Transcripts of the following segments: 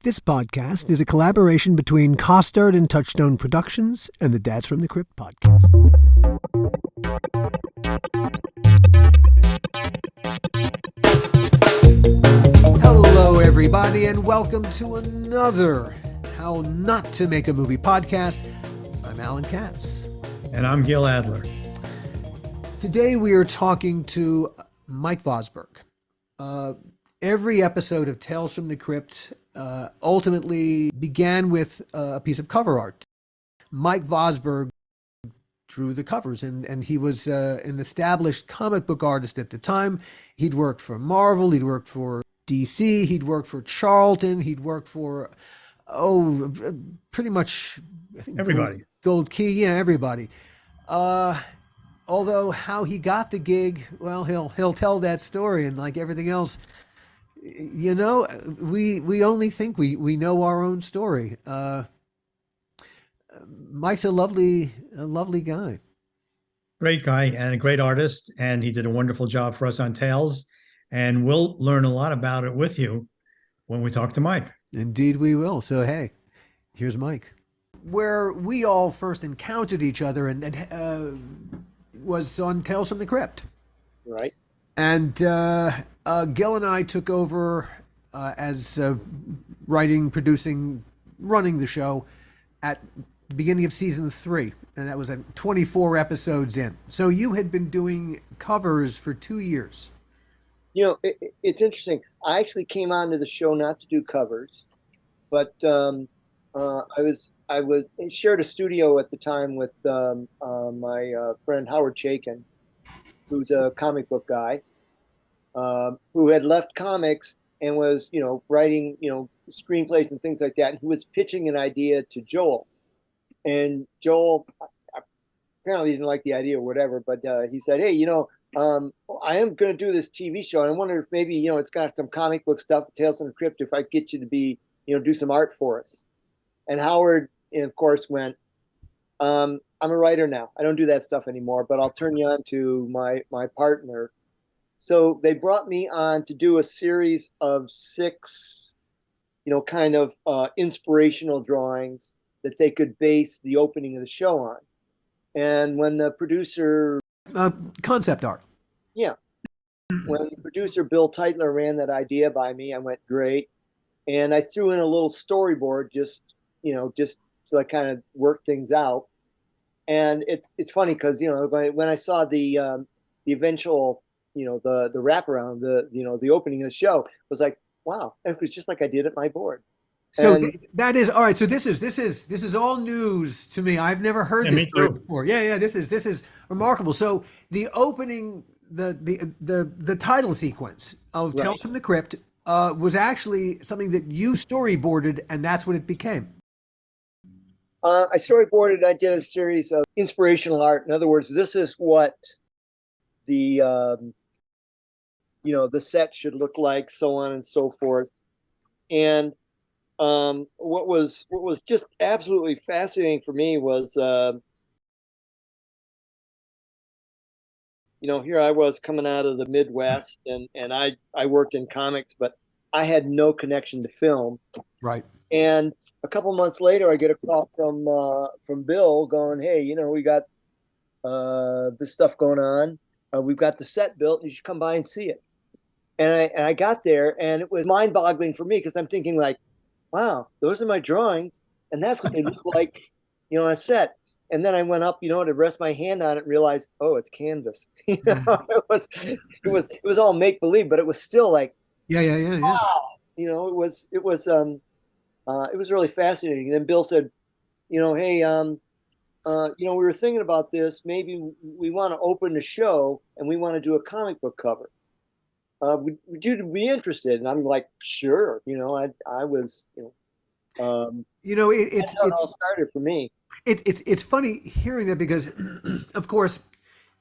This podcast is a collaboration between Costard and Touchstone Productions and the Tales From The Crypt podcast. Hello, everybody, and welcome to another How Not to Make a Movie podcast. I'm Alan Katz. And I'm Gil Adler. Today we are talking to Mike Vosburg. Every episode of Tales from the Crypt ultimately began with a piece of cover art. Mike Vosburg drew the covers, and he was an established comic book artist at the time. He'd worked for Marvel, he'd worked for DC, he'd worked for Charlton, he'd worked for, pretty much, I think, everybody. Gold Key, yeah, everybody. Although how he got the gig, well, he'll tell that story, and like everything else, you know, we only think we know our own story. Mike's a lovely guy. Great guy and a great artist, and he did a wonderful job for us on Tales, and we'll learn a lot about it with you when we talk to Mike. Indeed we will. So hey, here's Mike. Where we all first encountered each other and was on Tales from the Crypt. Right. And Gil and I took over as writing, producing, running the show at the beginning of season 3. And that was 24 episodes in. So you had been doing covers for 2 years. You know, it's interesting. I actually came onto the show not to do covers, but I shared a studio at the time with my friend Howard Chaykin, who's a comic book guy, who had left comics and was, writing, screenplays and things like that. And he was pitching an idea to Joel. And Joel apparently didn't like the idea or whatever, but he said, hey, I am going to do this TV show. And I wonder if maybe, it's got some comic book stuff, Tales from the Crypt, if I get you to be, do some art for us. And Howard, of course, went, I'm a writer now. I don't do that stuff anymore, but I'll turn you on to my partner. So they brought me on to do a series of 6, kind of inspirational drawings that they could base the opening of the show on. And when the producer... concept art. Yeah. When the producer Bill Teitler ran that idea by me, I went, great. And I threw in a little storyboard just so I kind of work things out. And it's funny because, when I saw the eventual, the wraparound, the opening of the show, it was like, wow, it was just like I did at my board. So that is all right. So this is all news to me. I've never heard this before. Yeah. This is remarkable. So the opening, the title sequence of Tales from the Crypt was actually something that you storyboarded, and that's what it became. I storyboarded. I did a series of inspirational art. In other words, this is what the the set should look like, so on and so forth. And what was just absolutely fascinating for me was, here I was coming out of the Midwest, and I worked in comics, but I had no connection to film. Right. And a couple months later, I get a call from Bill going, hey, we got this stuff going on. We've got the set built. You should come by and see it. And I got there, and it was mind-boggling for me because I'm thinking like, wow, those are my drawings, and that's what they look like, on a set. And then I went up, to rest my hand on it and realized, oh, it's canvas. It was all make believe, but it was still like, yeah. Wow. It was really fascinating. And then Bill said, hey, we were thinking about this. Maybe we want to open the show and we want to do a comic book cover. Would you be interested? And I'm like, sure. I was, it's all started for me. It's funny hearing that because, of course,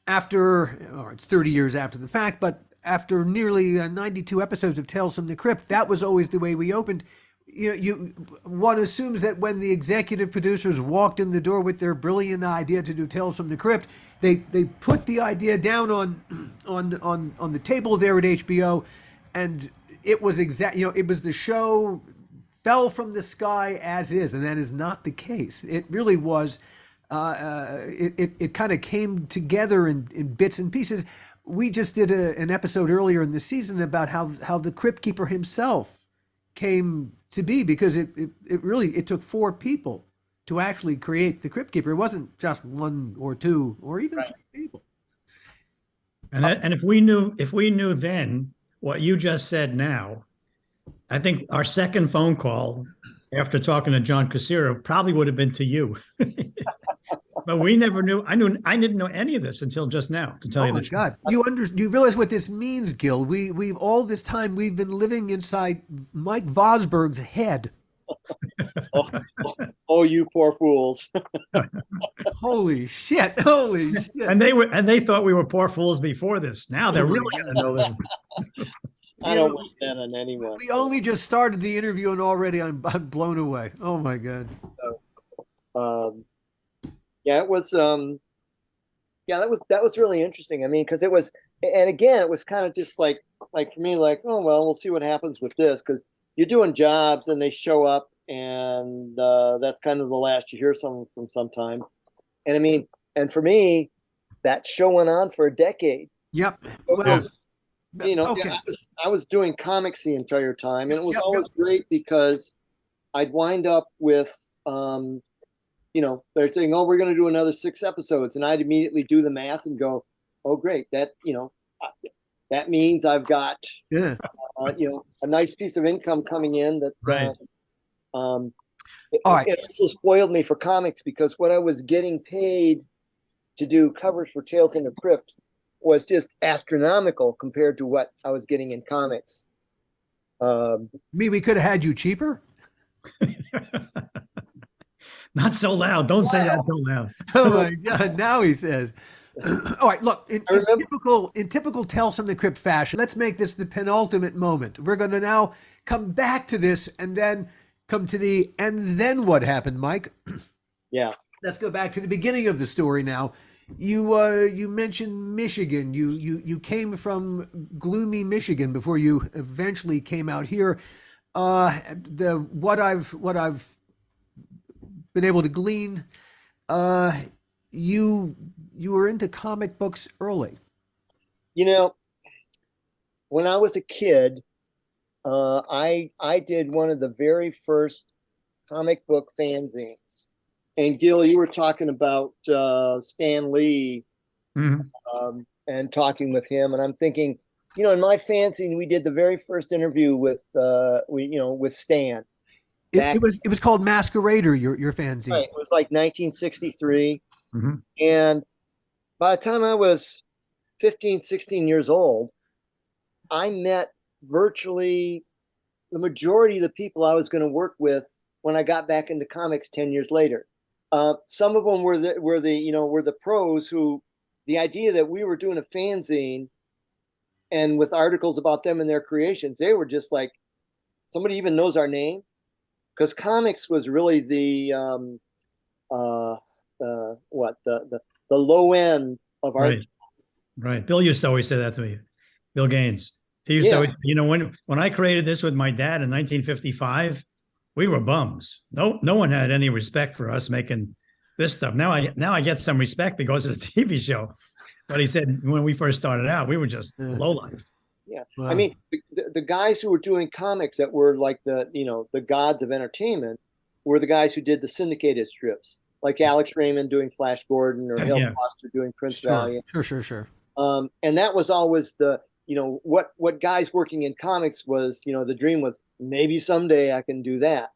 it's 30 years after the fact, but after nearly 92 episodes of Tales from the Crypt, that was always the way we opened. One assumes that when the executive producers walked in the door with their brilliant idea to do Tales from the Crypt, they put the idea down on the table there at HBO, and it was it was the show fell from the sky as is, and that is not the case. It really was. It kind of came together in bits and pieces. We just did an episode earlier in the season about how the Crypt Keeper himself came to be, because it really it took 4 people to actually create the Crypt Keeper. It wasn't just 1 or 2 or even 3 people. And if we knew then what you just said now, I think our second phone call after talking to John Casero probably would have been to you. But we never knew. I didn't know any of this until just now, to tell you the truth. God. You realize what this means, Gil? We've all this time we've been living inside Mike Vosburg's head. Oh, you poor fools. Holy shit. Holy shit. And they thought we were poor fools before this. Now they're really gonna know that. I don't want that on anyone. We only just started the interview and already I'm blown away. Oh my God. Yeah, it was yeah, that was really interesting. I mean, because it was, and again, it was kind of just like for me, like, oh well, we'll see what happens with this, because you're doing jobs and they show up, and that's kind of the last you hear from some time. And I mean, and for me, that show went on for a decade. Yep. Well, you know, okay. I was doing comics the entire time, and it was Yep, always great because I'd wind up with you know, they're saying, oh, we're going to do another 6 episodes. And I'd immediately do the math and go, oh, great. That, you know, that means I've got, you know, a nice piece of income coming in that, All right. It also spoiled me for comics, because what I was getting paid to do covers for Tales from the Crypt was just astronomical compared to what I was getting in comics. We could have had you cheaper. Not so loud. Don't say that so loud. Oh my God. Now he says. All right, look, in typical Tales from the Crypt fashion, let's make this the penultimate moment. We're going to now come back to this and then come to the, and then what happened, Mike? Yeah. Let's go back to the beginning of the story now. You mentioned Michigan. You came from gloomy Michigan before you eventually came out here. What I've been able to glean, you were into comic books early. You know, when I was a kid, I did one of the very first comic book fanzines. And Gil, you were talking about Stan Lee, and talking with him, and I'm thinking, you know, in my fanzine, we did the very first interview with with Stan. It was called Masquerader, your fanzine. Right. It was like 1963. And by the time I was 15, 16 years old, I met virtually the majority of the people I was going to work with when I got back into comics 10 years later. Some of them were the pros who, the idea that we were doing a fanzine and with articles about them and their creations, they were just like, somebody even knows our name. Because comics was really the low end of art. Right. Bill used to always say that to me. Bill Gaines. He used to always, you know, when I created this with my dad in 1955, we were bums. No one had any respect for us making this stuff. Now I get some respect because of the TV show. But he said when we first started out, we were just low life. Yeah. Wow. I mean, the guys who were doing comics that were like the gods of entertainment were the guys who did the syndicated strips, like Alex Raymond doing Flash Gordon or Hale Foster doing Prince Valiant. Sure. And that was always the, what guys working in comics was, the dream was maybe someday I can do that.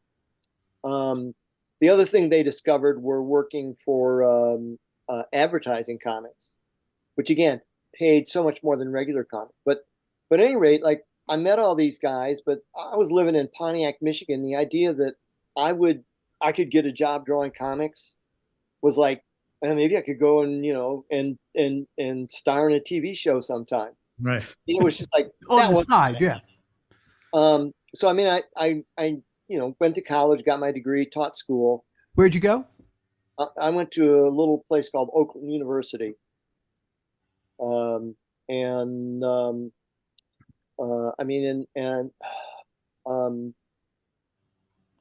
The other thing they discovered were working for advertising comics, which again paid so much more than regular comics. But at any rate, like I met all these guys, but I was living in Pontiac, Michigan. The idea that I could get a job drawing comics was like, maybe I could go and and star in a TV show sometime. Right. It was just like on the side, yeah. So I mean, I went to college, got my degree, taught school. Where'd you go? I went to a little place called Oakland University.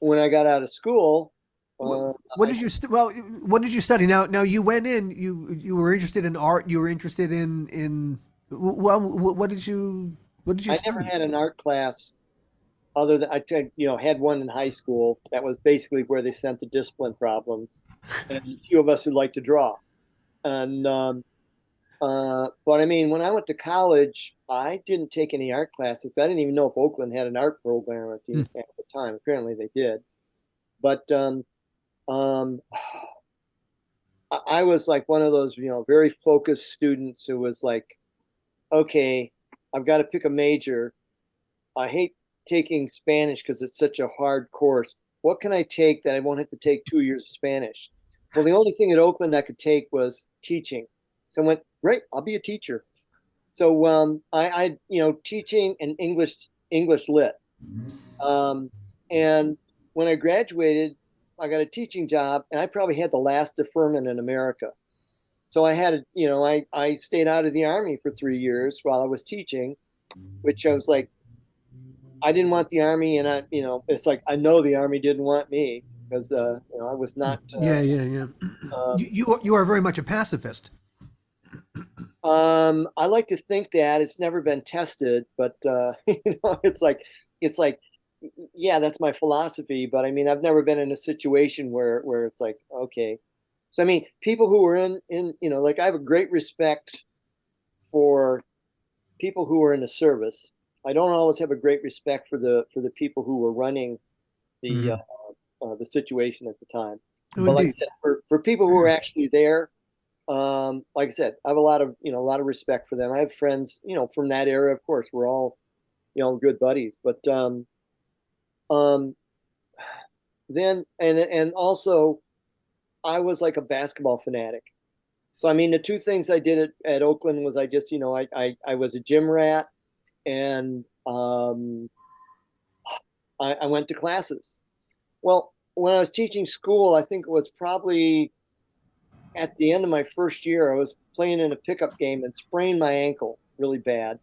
when I got out of school, What did you what did you study? Now you went in. You were interested in art. You were interested in well. What did you I never study? had an art class other than had one in high school. That was basically where they sent the discipline problems, and a few of us who like to draw. And but I mean, when I went to college, I didn't take any art classes. I didn't even know if Oakland had an art program Hmm. at the time. Apparently, they did. But um, I was like one of those, very focused students who was like, okay, I've got to pick a major. I hate taking Spanish because it's such a hard course. What can I take that I won't have to take 2 years of Spanish? Well, the only thing at Oakland I could take was teaching. So I went, great, I'll be a teacher. So teaching and English lit. Um, and when I graduated, I got a teaching job, and I probably had the last deferment in America. So I had, I stayed out of the army for 3 years while I was teaching, which I was like, I didn't want the army, and it's like I know the army didn't want me because I was not. Yeah, yeah, yeah. Um, You are very much a pacifist. I like to think that it's never been tested, but it's like, yeah, that's my philosophy. But I mean, I've never been in a situation where it's like, okay. So I mean, people who are in like I have a great respect for people who are in the service. I don't always have a great respect for the people who were running the Mhm. the situation at the time. Oh, But like I indeed. said, for people who are actually there, like I said, I have a lot of respect for them. I have friends, from that era. Of course, we're all, good buddies. But um, then and also, I was like a basketball fanatic. So I mean, the two things I did at Oakland was I just, I was a gym rat, and I went to classes. Well, when I was teaching school, I think it was probably at the end of my first year, I was playing in a pickup game and sprained my ankle really bad.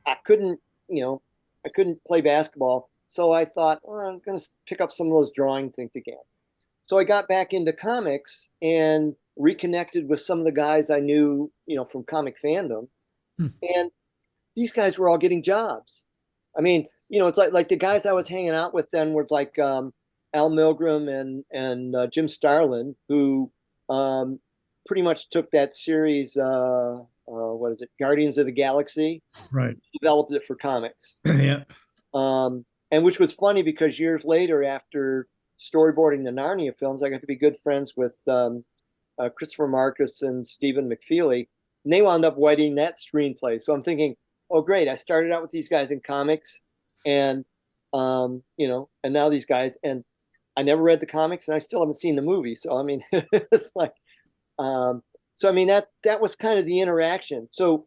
I couldn't, you know, I couldn't play basketball. So I thought, oh, I'm going to pick up some of those drawing things again. So I got back into comics and reconnected with some of the guys I knew, from comic fandom. Hmm. And these guys were all getting jobs. I mean, it's like the guys I was hanging out with then were like Al Milgram and Jim Starlin, who um, pretty much took that series. What is it? Guardians of the Galaxy. Right. Developed it for comics, Yeah. and which was funny because years later, after storyboarding the Narnia films, I got to be good friends with Christopher Marcus and Stephen McFeely, and they wound up writing that screenplay. So I'm thinking, oh great, I started out with these guys in comics, and and now these guys, and I never read the comics, and I still haven't seen the movie. So I mean, it's like, um, so I mean that was kind of the interaction. So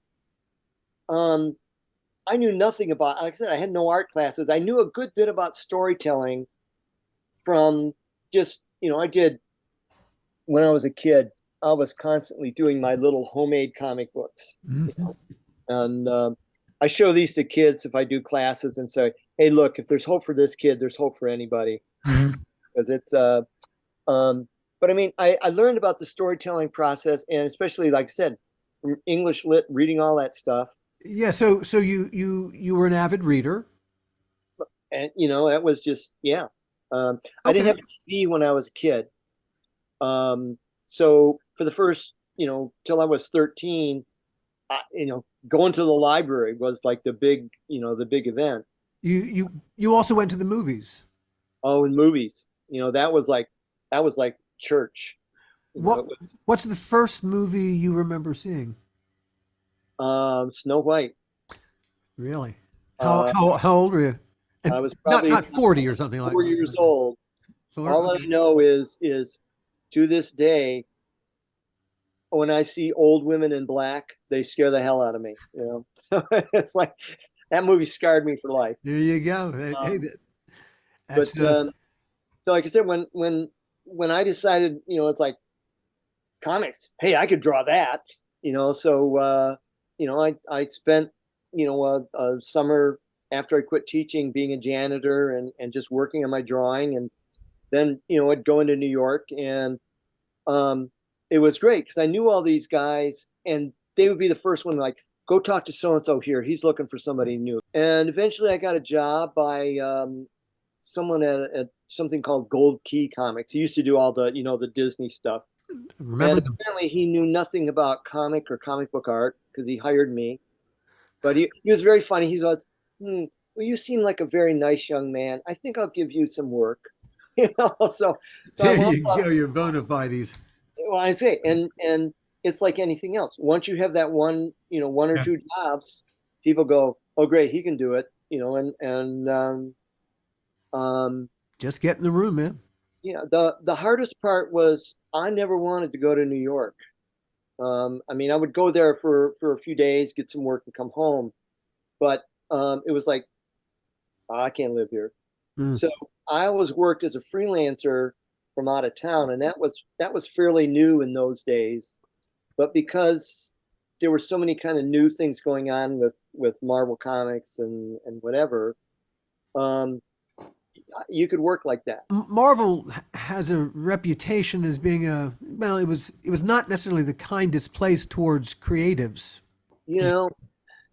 um, I knew nothing about, like I said, I had no art classes. I knew a good bit about storytelling from just, I did when I was a kid. I was constantly doing my little homemade comic books, Mhm. and I show these to kids if I do classes and say, "Hey, look, if there's hope for this kid, there's hope for anybody." Mhm. Because it's, um, but I mean, I learned about the storytelling process, and especially, like I said, from English lit, reading all that stuff, Yeah. So you were an avid reader. and that was just, yeah. I didn't Okay. have a TV when I was a kid, so for the first, till I was 13, going to the library was like the big event. You also went to the movies. Oh, and movies, that was like church. What It was what's the first movie you remember seeing? Snow White. Really? Uh, How old were you? I And was not probably 40 or something like 4 years old. four? All I Okay. know is to this day, when I see old women in black, they scare the hell out of me. So it's like that movie scarred me for life. There you go. Hey, Um, that's but so, like I said, when I decided, it's like comics. Hey, I could draw that. So I spent a summer after I quit teaching, being a janitor and just working on my drawing. And then, I'd go into New York, and it was great because I knew all these guys, and they would be the first one, like, go talk to so-and-so here. He's looking for somebody new. And eventually I got a job by someone at something called Gold Key Comics. He used to do all the, the Disney stuff. Remember and apparently he knew nothing about comic or comic book art because he hired me. But he was very funny. He goes, well, you seem like a very nice young man. I think I'll give you some work. So there you go, your bona fides. Well, I say, and it's like anything else. Once you have that one, one or two jobs, people go, oh, great, he can do it, just get in the room, man. Yeah. The hardest part was I never wanted to go to New York. I mean, I would go there for a few days, get some work, and come home. But it was like, oh, I can't live here. So I always worked as a freelancer from out of town, and that was fairly new in those days. But because there were so many kind of new things going on with Marvel Comics and whatever, you could work like that. Marvel has a reputation as being it was not necessarily the kindest place towards creatives.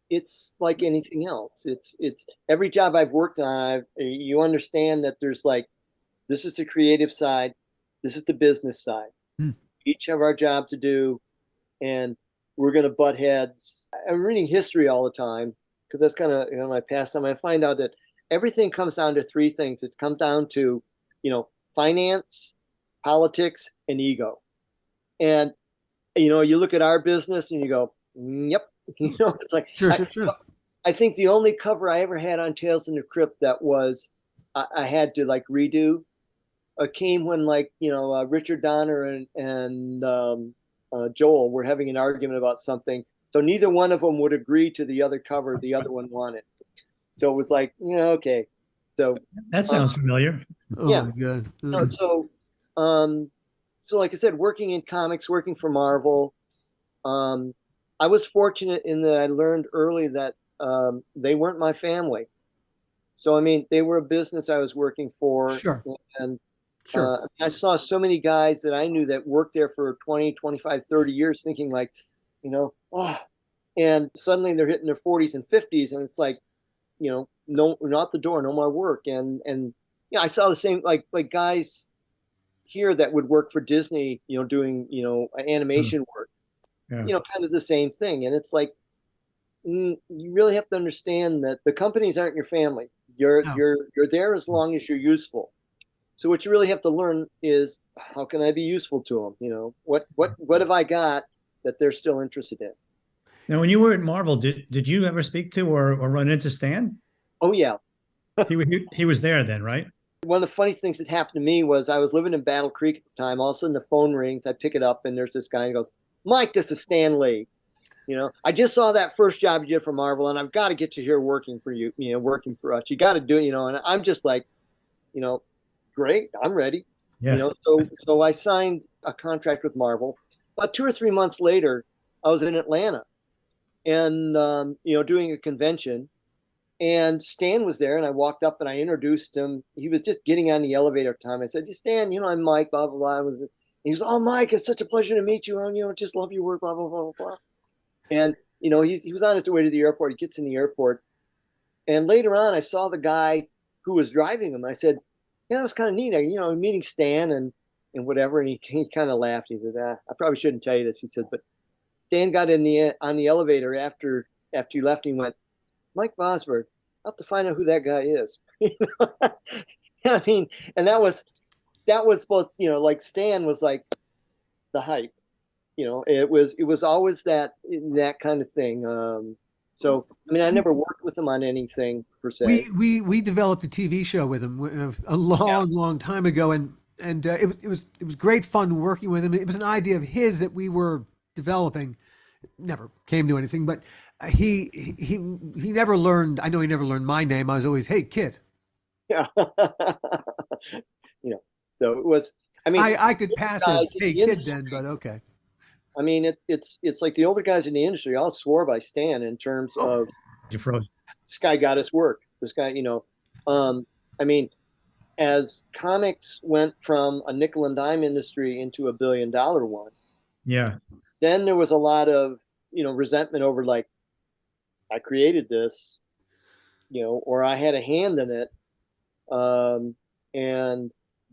It's like anything else. It's every job I've worked on, you understand that there's like, this is the creative side, this is the business side. Each have our job to do, and we're going to butt heads. I'm reading history all the time because that's kind of my pastime. I find out that everything comes down to three things. It comes down to, finance, politics, and ego. And, you look at our business and you go, yep. It's like, sure. I think the only cover I ever had on Tales from the Crypt that was, I had to like redo, came when like, Richard Donner and Joel were having an argument about something. So neither one of them would agree to the other cover the other one wanted. So it was like, okay. So that sounds familiar. Yeah. Oh, good. So like I said, working in comics, working for Marvel, I was fortunate in that I learned early that they weren't my family. So, I mean, they were a business I was working for. Sure. And sure. I saw so many guys that I knew that worked there for 20, 25, 30 years thinking like, and suddenly they're hitting their 40s and 50s. And it's like, no, not the door, no more work. And I saw the same, like guys here that would work for Disney, doing, animation work. Yeah. Kind of the same thing. And it's like, you really have to understand that the companies aren't your family. You're there as long as you're useful. So what you really have to learn is, how can I be useful to them? What have I got that they're still interested in? Now, when you were at Marvel, did you ever speak to or run into Stan? Oh yeah. He was there then, right? One of the funny things that happened to me was I was living in Battle Creek at the time. All of a sudden the phone rings. I pick it up, and there's this guy who goes, Mike, this is Stan Lee. I just saw that first job you did for Marvel, and I've got to get you here working for you, working for us. You got to do it, and I'm just like, great, I'm ready. Yeah. So I signed a contract with Marvel. About 2 or 3 months later, I was in Atlanta and, doing a convention, and Stan was there, and I walked up and I introduced him. He was just getting on the elevator at the time. I said, Stan, I'm Mike, blah, blah, blah. He was, oh, Mike, it's such a pleasure to meet you. And, just love your work, blah, blah, blah, blah. And, he was on his way to the airport. He gets in the airport. And later on, I saw the guy who was driving him. I said, that was kind of neat. Meeting Stan and whatever. And he kind of laughed. He said, I probably shouldn't tell you this. He said, but Stan got on the elevator after you left. And he went, Mike Vosburg, I'll have to find out who that guy is. I mean, and that was both, like Stan was like the hype. It was always that kind of thing. So, I mean, I never worked with him on anything per se. We developed a TV show with him a long time ago, and it was great fun working with him. It was an idea of his that we were developing. It never came to anything, but he never learned. I know he never learned my name. I was always, hey kid. Yeah. So it was. I mean, I could pass as hey kid then, but okay. I mean, it's like the older guys in the industry all swore by Stan in terms of you froze. this guy got us work. this guy, I mean, as comics went from a nickel and dime industry into a $1 billion one, Yeah. then there was a lot of, resentment over like, I created this, or I had a hand in it. And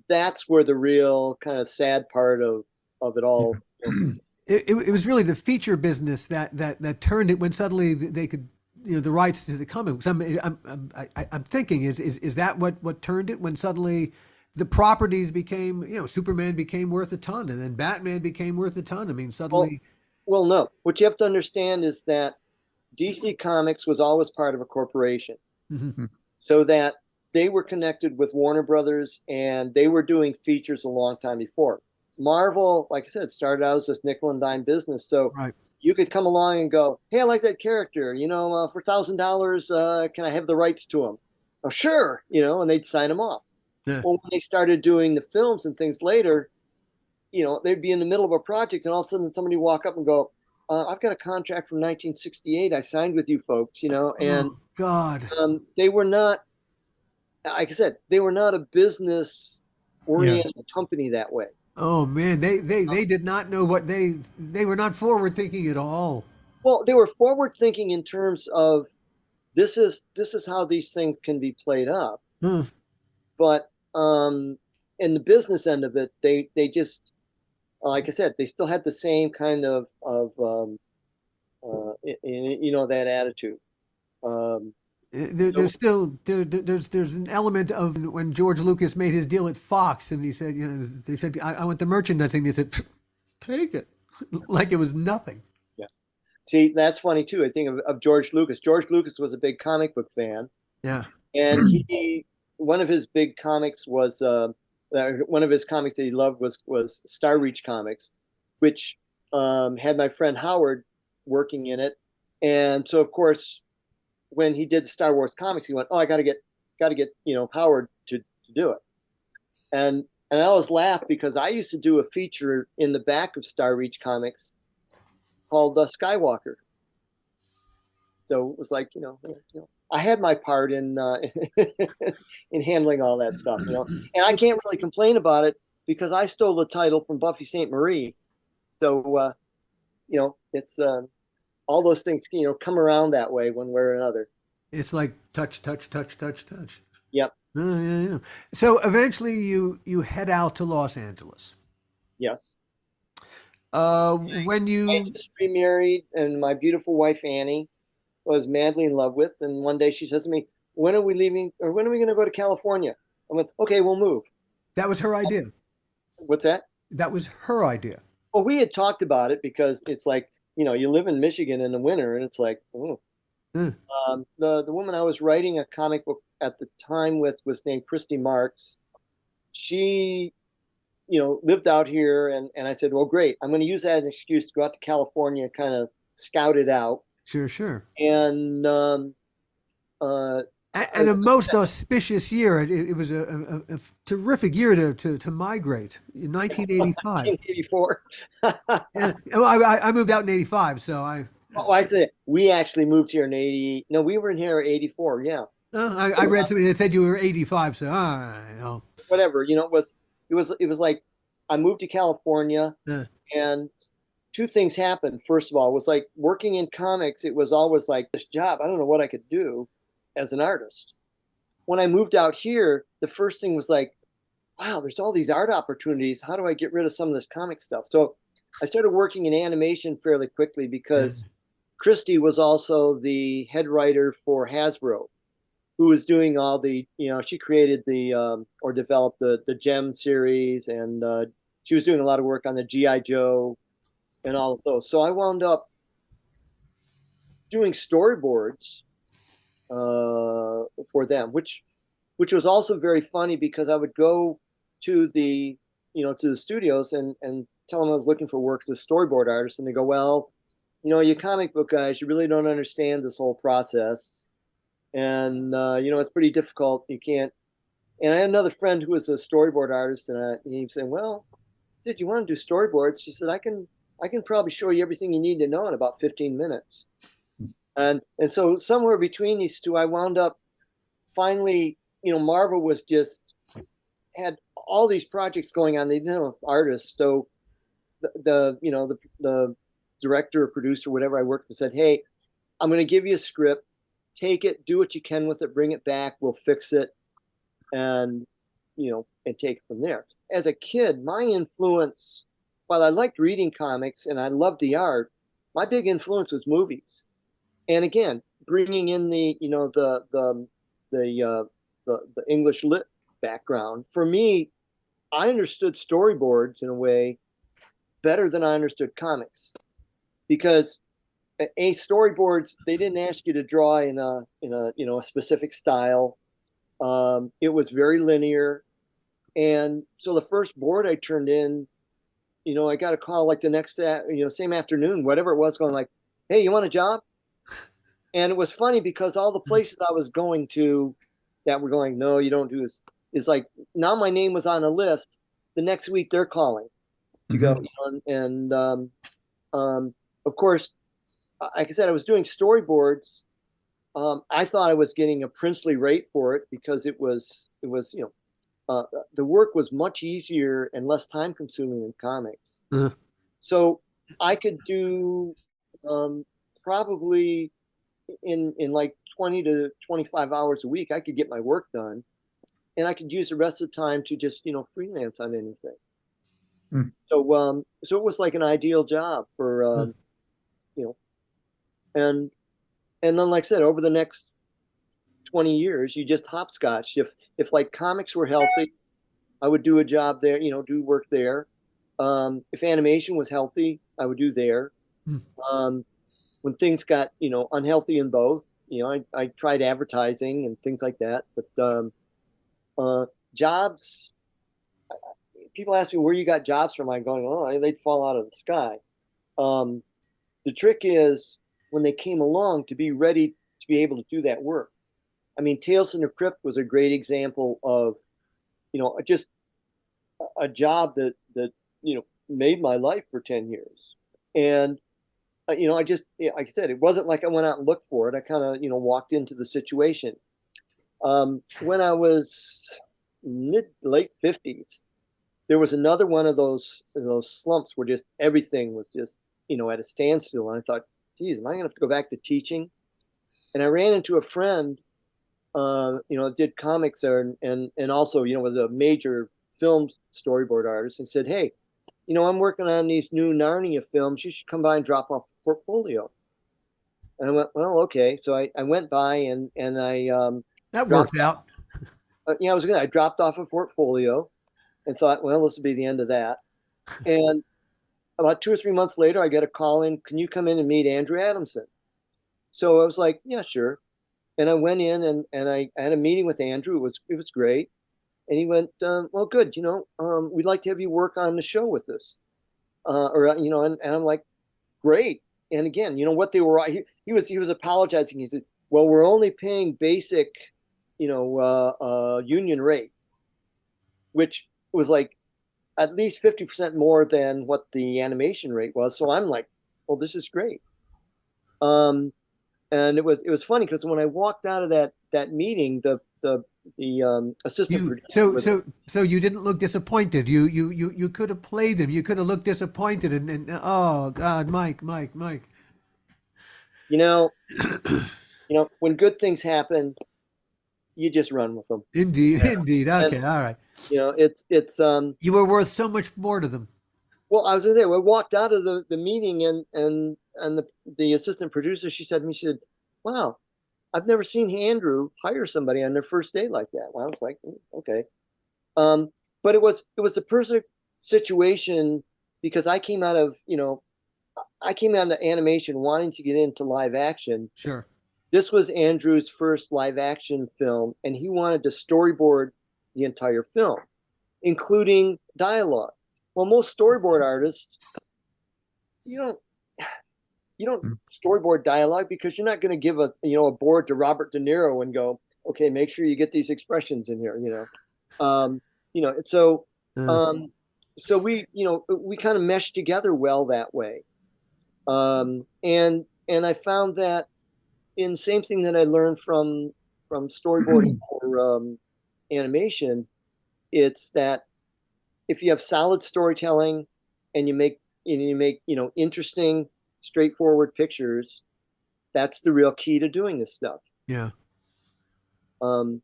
that's where the real kind of sad part of it all. It was really the feature business that turned it when suddenly they could, the rights to the comic. I'm thinking is that what turned it when suddenly the properties became, Superman became worth a ton, and then Batman became worth a ton. I mean, suddenly. Well, no. What you have to understand is that DC Comics was always part of a corporation, Mhm. so that they were connected with Warner Brothers, and they were doing features a long time before. Marvel, like I said, started out as this nickel and dime business. So Right. you could come along and go, "Hey, I like that character. For $1,000, can I have the rights to him?" Oh, sure. And they'd sign him off. Yeah. Well, when they started doing the films and things later, they'd be in the middle of a project, and all of a sudden somebody would walk up and go, "I've got a contract from 1968. I signed with you folks." And Oh God. they were not, like I said, they were not a business Yeah. oriented company that way. Oh man, they did not know what they were not forward thinking at all. Well, they were forward thinking in terms of this is how these things can be played up. Huh. But in the business end of it, they just, like I said, they still had the same kind of that attitude. Um, so There's an element of when George Lucas made his deal at Fox, and he said, they said, I want the merchandising. They said, "Pfft, take it," like it was nothing. yeah, see, that's funny too. I think of George Lucas. George Lucas was a big comic book fan, Yeah. and he one of his big comics was one of his comics that he loved was Star Reach Comics, which had my friend Howard working in it, and so of course when he did Star Wars comics, he went, "Oh, I got to get Howard to do it," and I always laugh because I used to do a feature in the back of Star Reach Comics called Skywalker. So it was like, I had my part in in handling all that stuff, and I can't really complain about it because I stole the title from Buffy St. Marie. So it's all those things come around that way one way or another. It's like touch, touch, touch, touch, touch. Yep. Oh, yeah, yeah. So eventually you head out to Los Angeles. Yes. When I you just remarried, and my beautiful wife Annie was madly in love with. And one day she says to me, "When are we leaving, or when are we going to go to California?" I went, "Okay, we'll move." That was her idea. What's that? That was her idea. Well, we had talked about it because it's like, you live in Michigan in the winter, and it's like, oh. Huh. The woman I was writing a comic book at the time with was named Christy Marks. She, lived out here, and I said, "Well, great. I'm going to use that as an excuse to go out to California and kind of scout it out." Sure, sure. And uh, And a most auspicious year. It was a terrific year to migrate in 1985. 1984. Yeah. Oh, I moved out in 85, so Oh, I said we actually moved here in 80. No, we were in here in 84. Yeah. I read something that said you were 85, so I know. Whatever. It was like I moved to California, Yeah. and two things happened. First of all, it was like working in comics, it was always like this job. I don't know what I could do as an artist. When I moved out here, the first thing was like, wow, there's all these art opportunities. How do I get rid of some of this comic stuff? So I started working in animation fairly quickly because Christy was also the head writer for Hasbro, who was doing all the, she created or developed the Gem series, and she was doing a lot of work on the GI Joe and all of those. So I wound up doing storyboards for them, which was also very funny because I would go to the studios and tell them I was looking for work as a storyboard artist, and they go, "Well, you comic book guys, you really don't understand this whole process, and it's pretty difficult. You can't." And I had another friend who was a storyboard artist, and he said, "Well, did you want to do storyboards?" She said, "I can probably show you everything you need to know in about 15 minutes." And so somewhere between these two, I wound up finally, Marvel was just had all these projects going on. They didn't have artists, so the director or producer, whatever I worked with, said, "Hey, I'm going to give you a script. Take it, do what you can with it, bring it back. We'll fix it, and and take it from there." As a kid, my influence, while I liked reading comics and I loved the art, my big influence was movies. And again, bringing in the English lit background, for me, I understood storyboards in a way better than I understood comics, because storyboards, they didn't ask you to draw in a specific style. It was very linear, and so the first board I turned in, I got a call like the next same afternoon, whatever it was, going like, "Hey, you want a job?" And it was funny because all the places I was going to that were going, "No, you don't do this," is like, now my name was on a list. The next week they're calling to go, and of course, like I said, I was doing storyboards. I thought I was getting a princely rate for it because it was the work was much easier and less time consuming than comics. So I could do probably in like 20 to 25 hours a week, I could get my work done, and I could use the rest of the time to just freelance on anything. So it was like an ideal job for and then, like I said, over the next 20 years, you just hopscotch. If like comics were healthy, I would do a job there, do work there. If animation was healthy, I would do there. When things got unhealthy in both, I tried advertising and things like that. But jobs, people ask me where you got jobs from. I'm going, oh, they'd fall out of the sky. The trick is when they came along, to be ready to be able to do that work. I mean, Tales from the Crypt was a great example of, just a job that made my life for 10 years. And I just, like I said, it wasn't like I went out and looked for it. I kind of walked into the situation. When I was late 50s, there was another one of those slumps where just everything was just at a standstill, and I thought, geez, am I gonna have to go back to teaching? And I ran into a friend did comics there, and also was a major film storyboard artist, and said, "Hey, I'm working on these new Narnia films. You should come by and drop off a portfolio." And I went, "Well, okay." So I went by and I that worked out. I was good. I dropped off a portfolio and thought, well, this will be the end of that. And about 2 or 3 months later, I get a call in, "Can you come in and meet Andrew Adamson?" So I was like, "Yeah, sure." And I went in and I had a meeting with Andrew. It was great. And he went, "Well, good. We'd like to have you work on the show with us." And I'm like, "Great." And again, what they were, he was apologizing. He said, "Well, we're only paying basic, union rate," which was like at least 50% more than what the animation rate was. So I'm like, "Well, this is great." And it was funny because when I walked out of that meeting, the assistant producer, so you didn't look disappointed. You could have played him. You could have looked disappointed, and oh God, Mike. When good things happen, you just run with them. Indeed. Okay, all right. It's You were worth so much more to them. well, I was gonna say, we walked out of the meeting, and the assistant producer, she said to me, she said, "Wow, I've never seen Andrew hire somebody on their first day like that." Well, I was like, okay. But it was the perfect situation, because I came out of animation wanting to get into live action. Sure. This was Andrew's first live action film, and he wanted to storyboard the entire film, including dialogue. Well, most storyboard artists, you don't storyboard dialogue, because you're not going to give a board to Robert De Niro and go, "Okay, make sure you get these expressions in here." So we kind of meshed together well that way. And I found that in same thing that I learned from from storyboarding or animation, it's that if you have solid storytelling and you make interesting, straightforward pictures, that's the real key to doing this stuff. Yeah. I'm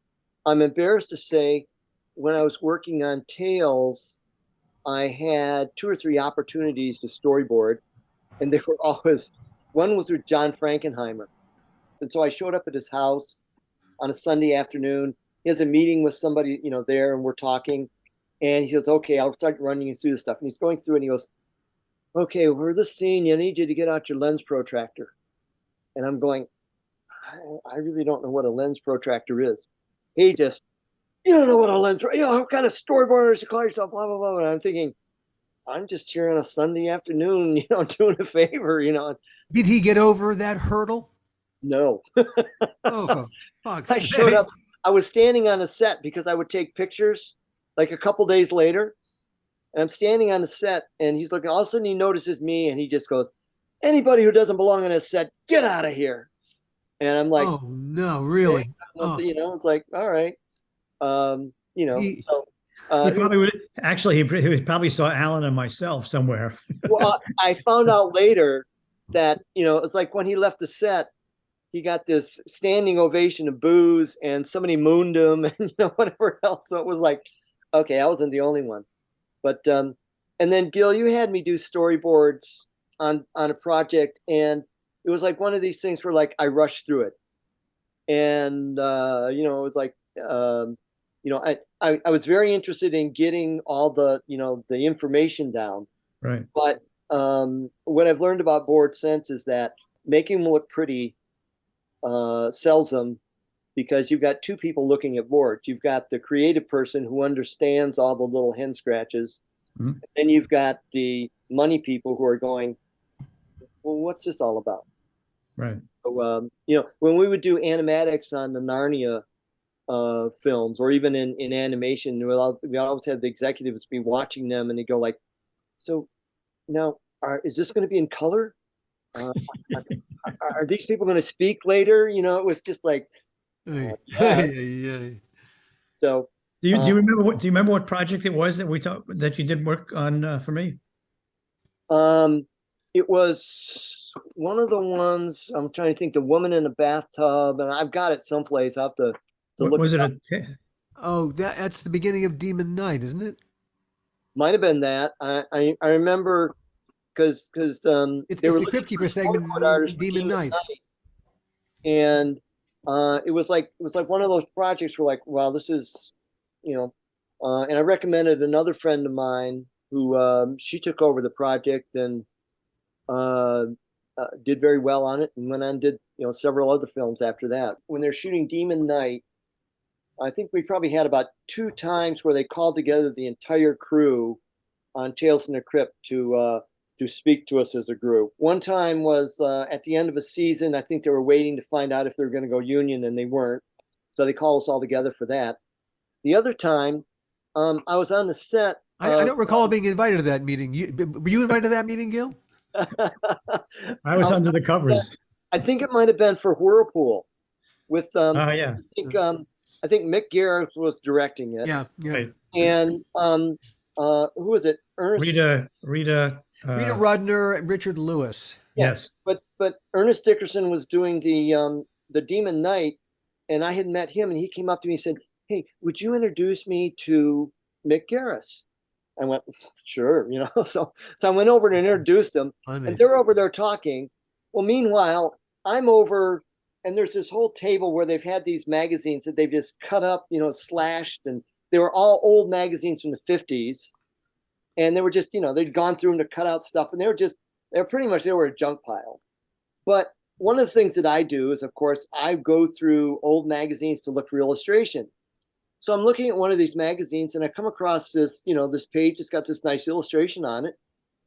embarrassed to say, when I was working on Tales, I had 2 or 3 opportunities to storyboard, and they were always, one was with John Frankenheimer. And so I showed up at his house on a Sunday afternoon. He has a meeting with somebody, there, and we're talking. And he says, okay, I'll start running you through this stuff. And he's going through it, and he goes, okay, for this scene, I need you to get out your lens protractor. And I'm going, I really don't know what a lens protractor is. He just, you don't know what a lens, what kind of storyboarders you call yourself, blah, blah, blah. And I'm thinking, I'm just here on a Sunday afternoon, doing a favor, Did he get over that hurdle? No. Oh, fuck. I showed up. I was standing on a set because I would take pictures like a couple days later. And I'm standing on the set, and he's looking. All of a sudden, he notices me, and he just goes, anybody who doesn't belong on a set, get out of here. And I'm like, oh, no, really? Hey, it's like, all right. So he probably would, actually he probably saw Alan and myself somewhere. Well, I found out later that it's like when he left the set, he got this standing ovation of boos, and somebody mooned him, and whatever else. So it was like, okay, I wasn't the only one. But and then Gil, you had me do storyboards on a project, and it was like one of these things where like I rushed through it, and it was like I was very interested in getting all the the information down. Right. But what I've learned about board since is that making them look pretty sells them, because you've got 2 people looking at boards. You've got the creative person who understands all the little hen scratches, and then you've got the money people who are going, well, what's this all about? Right. So, when we would do animatics on the Narnia films, or even in animation, we always have the executives be watching them, and they go like, so now is this going to be in color? Are these people going to speak later? It was just like, So do you remember what project it was that you did work on for me? It was one of the ones, I'm trying to think, the woman in the bathtub, and I've got it someplace. I have to look. Was it Oh, that's the beginning of Demon Knight, isn't it? Might have been that. I remember because it's the Crypt Keeper segment, Demon Knight. And it was like one of those projects where like, wow, this is, and I recommended another friend of mine who she took over the project and did very well on it, and went on and did several other films after that. When they're shooting Demon Knight, I think we probably had about 2 times where they called together the entire crew on Tales from the Crypt to speak to us as a group. One time was at the end of a season. I think they were waiting to find out if they were going to go union, and they weren't. So they called us all together for that. The other time, I was on the set. I don't recall being invited to that meeting. Were you invited to that meeting, Gil? I was under the covers. I think it might have been for Whirlpool with yeah. I think Mick Garris was directing it. Yeah. Right. And who was it? Ernest Rita Rudner and Richard Lewis. Yes. But Ernest Dickerson was doing the Demon Knight, and I had met him, and he came up to me and said, hey, would you introduce me to Mick Garris? I went, sure, So I went over and introduced them, and they're over there talking. Well, meanwhile, I'm over, and there's this whole table where they've had these magazines that they've just cut up, slashed, and they were all old magazines from the 50s. And they were just, they'd gone through them to cut out stuff, and they were a junk pile. But one of the things that I do is, of course, I go through old magazines to look for illustration. So I'm looking at one of these magazines, and I come across this, this page that's got this nice illustration on it.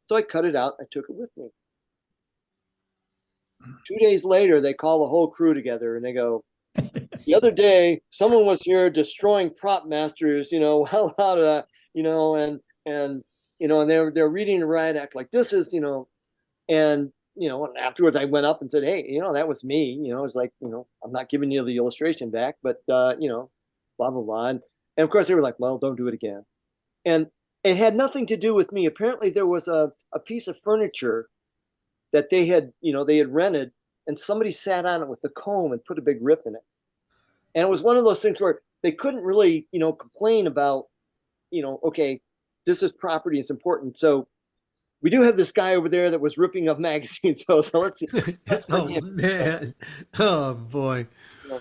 So I cut it out. I took it with me. 2 days later, they call the whole crew together, and they go, the other day, someone was here destroying prop masters, well out of that, and they're reading the riot act like this is, and and afterwards I went up and said, hey, that was me. It's like, I'm not giving you the illustration back, but blah blah blah. And of course they were like, well, don't do it again. And it had nothing to do with me. Apparently there was a piece of furniture that they had rented, and somebody sat on it with a comb and put a big rip in it. And it was one of those things where they couldn't really, complain about, okay, this is property, it's important. So we do have this guy over there that was ripping up magazines. So let's Oh bring him. man. Oh boy. You know,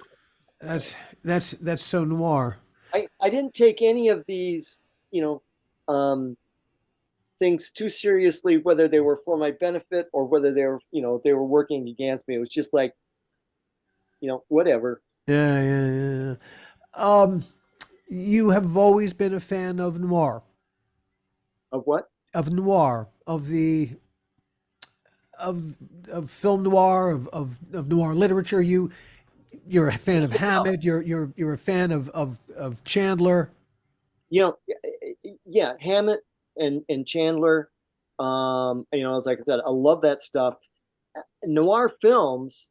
That's so noir. I didn't take any of these, things too seriously, whether they were for my benefit or whether they were working against me. It was just like, whatever. Yeah, yeah, yeah. Um, you have always been a fan of noir, Of what? of the of film noir, of noir literature. You're a fan of Hammett. You're a fan of Chandler. You know, yeah, Hammett and Chandler. Like I said, I love that stuff. Noir films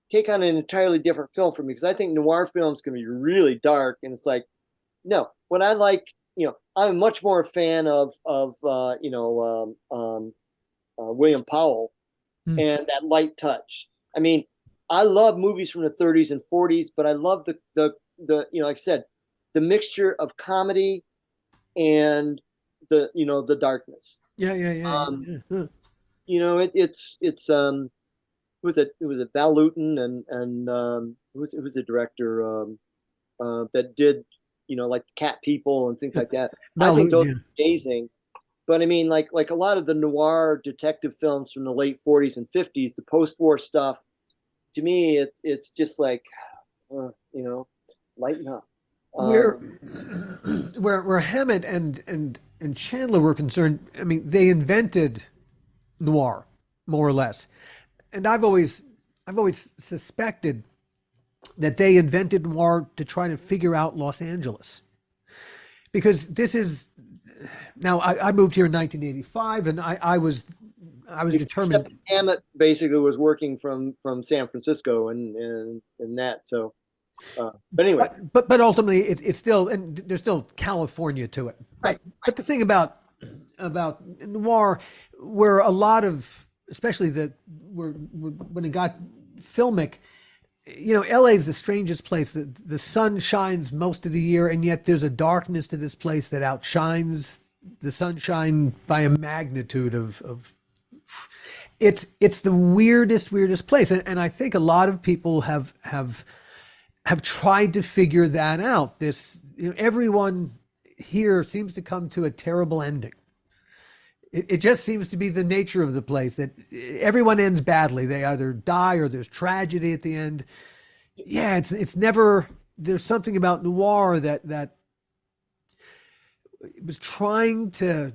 take on an entirely different film for me because I think noir films can be really dark, and it's like, no, what I like, I'm much more a fan of William Powell Hmm. and that light touch. I mean, I love movies from the 30s and 40s, but I love the like I said, the mixture of comedy and the darkness. Yeah, yeah, yeah, Um, yeah. Yeah. it's it Val Lewton and who's the director that did like Cat People and things like that. I think Malou, those yeah. are amazing. But I mean, like a lot of the noir detective films from the late 40s and 50s, the post-war stuff, to me, it's just like, lighten up. Where Um, where Hammett and Chandler were concerned, I mean, they invented noir, more or less. And I've always suspected that they invented noir to try to figure out Los Angeles. Because this is now I moved here in 1985 and I was Except determined. Hammett basically was working from San Francisco and that. So, but anyway, But ultimately it's still, and there's still California to it. right. But the thing about noir, where a lot of, especially when it got filmic, LA is the strangest place. The sun shines most of the year, and yet there's a darkness to this place that outshines the sunshine by a magnitude of it's the weirdest place. And I think a lot of people have tried to figure that out. Everyone here seems to come to a terrible ending. It just seems to be the nature of the place that everyone ends badly. They either die or there's tragedy at the end. Yeah, it's never. There's something about noir that was trying to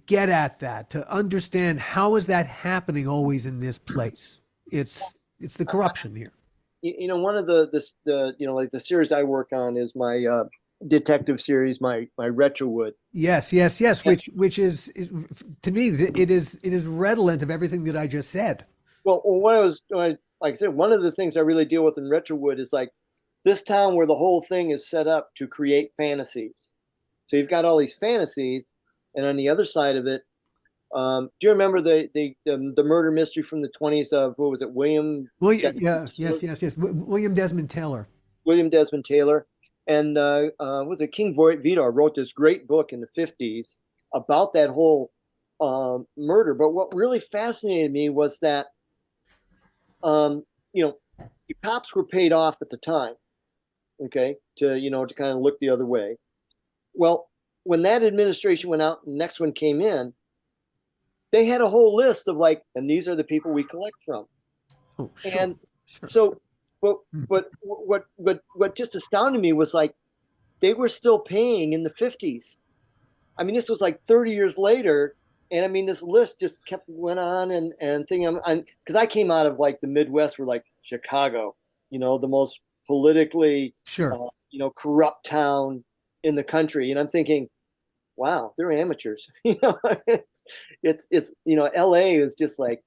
get at that, to understand how is that happening always in this place. It's the corruption here. One of the like the series I work on is my detective series, my Retrowood. Yes, yes, yes. And, Which is to me it is redolent of everything that I just said. well, like I said, one of the things I really deal with in Retrowood is like this town where the whole thing is set up to create fantasies. So you've got all these fantasies, and on the other side of it, do you remember the murder mystery from the 20s of what was it, Well, yeah, yes, yes, yes. William Desmond Taylor. William Desmond Taylor, and was it King Vidor wrote this great book in the 50s about that whole murder. But what really fascinated me was that um, the cops were paid off at the time, okay, to kind of look the other way. Well, when that administration went out and the next one came in, they had a whole list of like, and these are the people we collect from. Oh, sure, And sure. so, but Hmm. what just astounded me was like they were still paying in the 50s. I mean, this was like 30 years later, and I mean, this list just kept went on and thing. I'm because I came out of like the Midwest, where like Chicago, the most politically, Sure. corrupt town in the country, and I'm thinking, wow, they're amateurs. It's LA is just like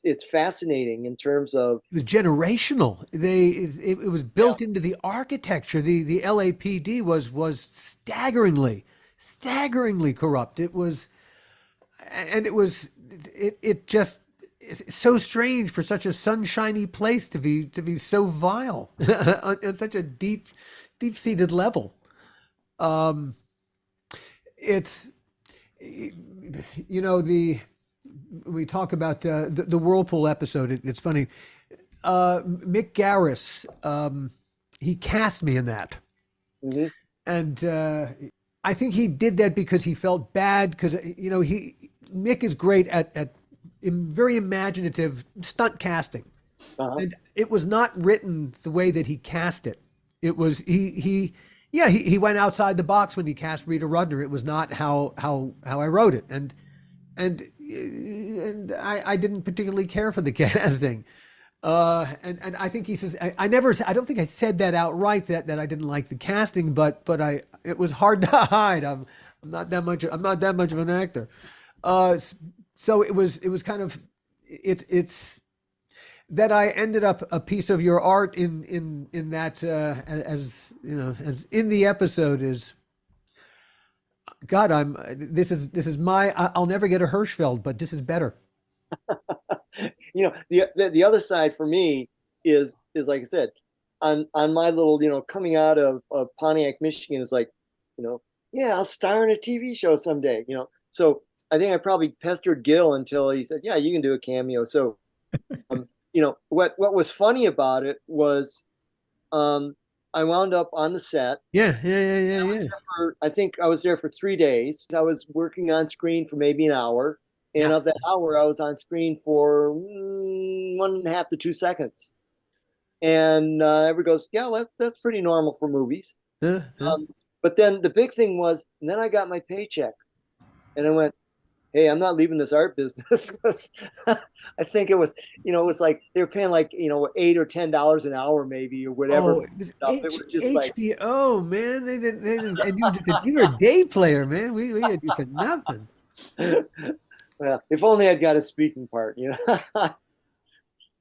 it's fascinating in terms of It was generational. It was built into the architecture. The LAPD was staggeringly corrupt. It was, and it just it's so strange for such a sunshiny place to be so vile on such a deep seated level. Um, it's the we talk about the Whirlpool episode. It's funny. Mick Garris, he cast me in that, Mhm. and I think he did that because he felt bad because Mick is great at very imaginative stunt casting, Uh-huh. and it was not written the way that he cast it. It was he went outside the box when he cast Rita Rudner. It was not how I wrote it, and I didn't particularly care for the casting. And I think he says I don't think I said that outright that I didn't like the casting, but it was hard to hide. I'm not that much of an actor. So it was kind of it's that I ended up a piece of your art in that as in the episode is God. This is my I'll never get a Hirschfeld, but this is better. The other side for me is like I said, on my little, coming out of Pontiac, Michigan, is like, you know, yeah, I'll star in a TV show someday. So I think I probably pestered Gil until he said, yeah, you can do a cameo. So what was funny about it was, um, I wound up on the set. Yeah. I think I was there for 3 days. I was working on screen for maybe an hour. And Yeah. of that hour, I was on screen for 1.5 to 2 seconds. And everybody goes, yeah, that's pretty normal for movies. Yeah. But then the big thing was, and then I got my paycheck. And I went, hey, I'm not leaving this art business. 'Cause I think it was like they were paying like, $8 or $10 an hour maybe, or whatever. Oh, it was Stuff. It was just like, HBO, man. And you were a day player, man. We had you for nothing. well, if only I'd got a speaking part.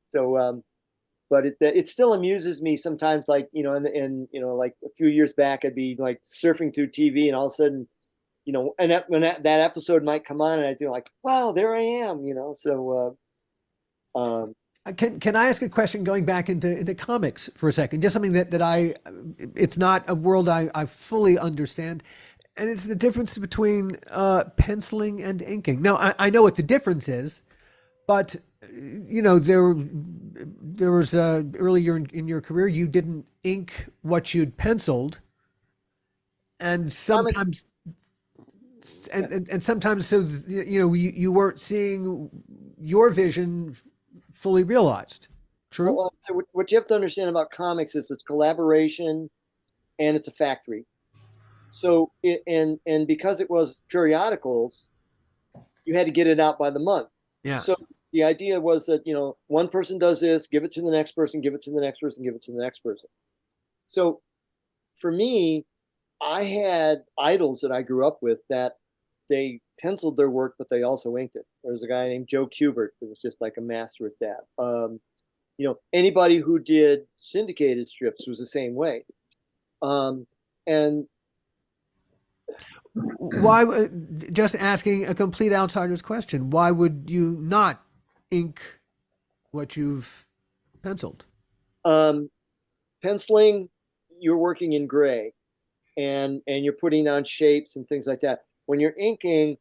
So, but it still amuses me sometimes. Like, and like a few years back, I'd be like surfing through TV, and all of a sudden, and that episode might come on, and I'd be like, wow, there I am. So, Can I ask a question going back into comics for a second? Just something that it's not a world I fully understand. And it's the difference between penciling and inking. Now, I know what the difference is, but there was earlier in your career you didn't ink what you'd penciled, and comics, sometimes and sometimes so you weren't seeing your vision fully realized. True. so what you have to understand about comics is it's collaboration, and it's a factory. So and because it was periodicals, you had to get it out by the month. Yeah. So the idea was that, one person does this, give it to the next person, give it to the next person, give it to the next person. So for me, I had idols that I grew up with that they penciled their work, but they also inked it. There was a guy named Joe Kubert that was just like a master at that. Anybody who did syndicated strips was the same way. And Why? Just asking a complete outsider's question. Why would you not ink what you've penciled? um, penciling, you're working in gray, and you're putting on shapes and things like that. When you're inking,